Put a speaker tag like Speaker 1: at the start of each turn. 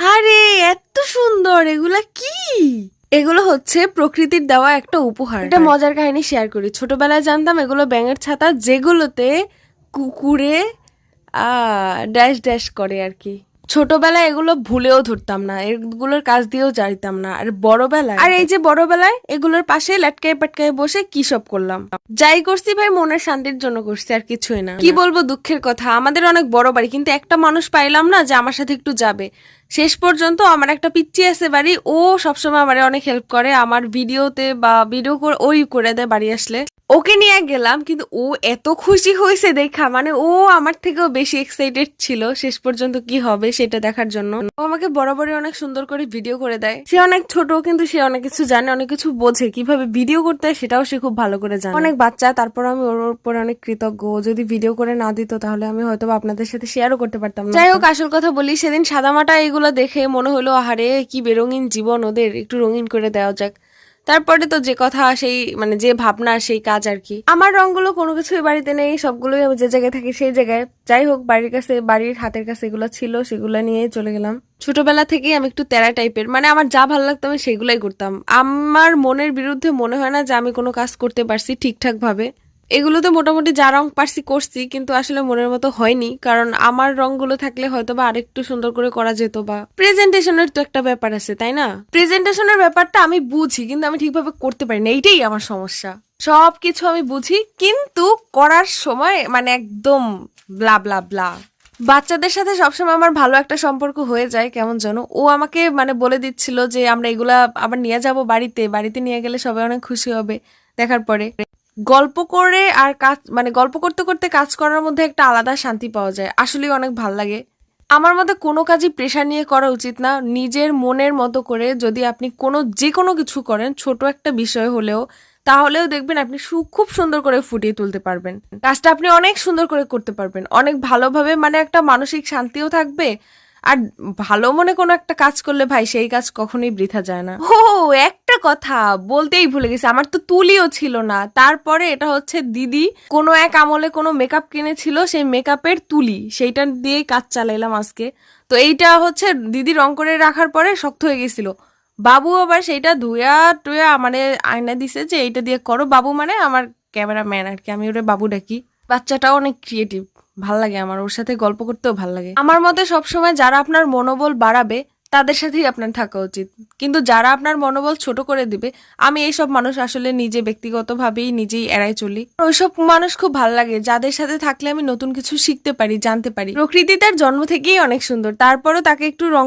Speaker 1: আরে এত সুন্দর, এগুলা কি? এগুলো হচ্ছে প্রকৃতির দেওয়া একটা উপহার। এটা মজার কাহিনী শেয়ার করি। ছোটবেলায় জানতাম এগুলো ব্যাঙের ছাতা, যেগুলোতে কুকুরে ড্যাশ ড্যাশ করে আর কি। ছোটবেলায় এগুলো ভুলেও ধরতাম না, এগুলোর কাজ দিয়েও জানতাম না। আর বড়বেলায়, আর এই যে বড়বেলায় এগুলোর পাশে ল্যাটকায় পাটকায় বসে কি সব করলাম। যাই করছি ভাই মনের শান্তির জন্য করছি, আর কিছুই না। কি বলবো, দুঃখের কথা, আমাদের অনেক বড় বাড়ি, কিন্তু একটা মানুষ পাইলাম না যে আমার সাথে একটু যাবে। শেষ পর্যন্ত আমার একটা পিচ্চি আছে বাড়ি, ও সবসময় আমার অনেক হেল্প করে, আমার ভিডিওতে বা ভিডিও করে ওই করে দেয় বাড়ি আসলে। ওকে নিয়ে গেলাম, কিন্তু ও এত খুশি হয়েছে দেখা, মানে ও আমার থেকেও বেশি এক্সাইটেড ছিল শেষ পর্যন্ত কি হবে সেটা দেখার জন্য। ও আমাকে বরাবরই অনেক সুন্দর করে ভিডিও করে দেয়। সে অনেক ছোট, কিন্তু সে অনেক কিছু জানে, অনেক কিছু বোঝে, কিভাবে ভিডিও করতে হয় সেটাও সে খুব ভালো করে জানে। অনেক বাচ্চা, তারপর আমি ওর উপরে অনেক কৃতজ্ঞ। ও যদি ভিডিও করে না দিত তাহলে আমি হয়তো আপনাদের সাথে শেয়ারও করতে পারতাম না। যাই হোক, আসল কথা বলি, সেদিন সাদামাটা এগুলো দেখে মনে হলো আহারে কি বেরঙিন জীবন, ওদের একটু রঙিন করে দেওয়া যাক। তারপরে তো যে কথা সেই, মানে যে ভাবনা সেই কাজ আর কি। আমার রংগুলো কোনো কিছুই বাড়িতে নেই, সবগুলোই আমি যে জায়গায় থাকি সেই জায়গায়। যাই হোক, বাড়ির কাছে, বাড়ির হাতের কাছে এগুলো ছিল, সেগুলো নিয়ে চলে গেলাম। ছোটবেলা থেকেই আমি একটু তেরা টাইপের, মানে আমার যা ভালো লাগতো আমি সেগুলাই করতাম। আমার মনের বিরুদ্ধে মনে হয় না যে আমি কোনো কাজ করতে পারছি ঠিকঠাক ভাবে। এগুলোতে মোটামুটি যা রং পারছি করছি, কিন্তু আসলে মনের মতো হয়নি, কারণ আমার রংগুলো থাকলে হয়তো বা আরেকটু সুন্দর করে করা যেত। বা প্রেজেন্টেশনের তো একটা ব্যাপার আছে, তাই না? প্রেজেন্টেশনের ব্যাপারটা আমি বুঝি, কিন্তু আমি ঠিকভাবে করতে পারি না, এইটাই আমার সমস্যা। সবকিছু আমি বুঝি, কিন্তু করার সময় মানে একদম ব্লা ব্লা ব্লা। বাচ্চাদের সাথে সবসময় আমার ভালো একটা সম্পর্ক হয়ে যায় কেমন যেন। ও আমাকে মানে বলে দিচ্ছিল যে আমরা এগুলা আবার নিয়ে যাব বাড়িতে, বাড়িতে নিয়ে গেলে সবাই অনেক খুশি হবে দেখার পরে। গল্প করে আর কাজ, মানে গল্প করতে করতে কাজ করার মধ্যে একটা আলাদা শান্তি পাওয়া যায়, আসলেই অনেক ভাল লাগে। আমার মতে কোনো কাজই প্রেশার নিয়ে করা উচিত না। নিজের মনের মতো করে যদি আপনি যে কোনো কিছু করেন, ছোট একটা বিষয় হলেও, তাহলেও দেখবেন আপনি খুব সুন্দর করে ফুটিয়ে তুলতে পারবেন। কাজটা আপনি অনেক সুন্দর করে করতে পারবেন, অনেক ভালোভাবে, মানে একটা মানসিক শান্তিও থাকবে। আর ভালো মনে কোনো একটা কাজ করলে ভাই সেই কাজ কখনোই বৃথা যায় না। ও, একটা কথা বলতেই ভুলে গেছি, আমার তো তুলিও ছিল না। তারপরে এটা হচ্ছে দিদি কোনো এক আমলে কোনো মেকআপ কিনেছিল, সেই মেকআপের তুলি, সেইটা দিয়েই কাজ চালাইলাম আজকে। তো এইটা হচ্ছে দিদি রং করে রাখার পরে শক্ত হয়ে গেছিল। বাবু আবার সেইটা ধুয়া টুয়া মানে আয়না দিছে যে এইটা দিয়ে করো। বাবু মানে আমার ক্যামেরাম্যান আর কি, আমি ওরে বাবু ডাকি। বাচ্চাটাও অনেক ক্রিয়েটিভ, ভাল লাগে আমার, ওর সাথে গল্প করতেও ভাল লাগে। আমার মতে সবসময় যারা আপনার মনোবল বাড়াবে তাদের সাথেই আপনার থাকা উচিত, কিন্তু যারা আপনার মনোবল ছোট করে দিবে, আমি এইসব মানুষ আসলে নিজে ব্যক্তিগতভাবেই নিজেই এড়াই চলি। ওইসব মানুষ খুব ভাল লাগে যাদের সাথে থাকলে আমি নতুন কিছু শিখতে পারি, জানতে পারি। প্রকৃতি তার জন্ম থেকেই অনেক সুন্দর, তারপরও তাকে একটু রং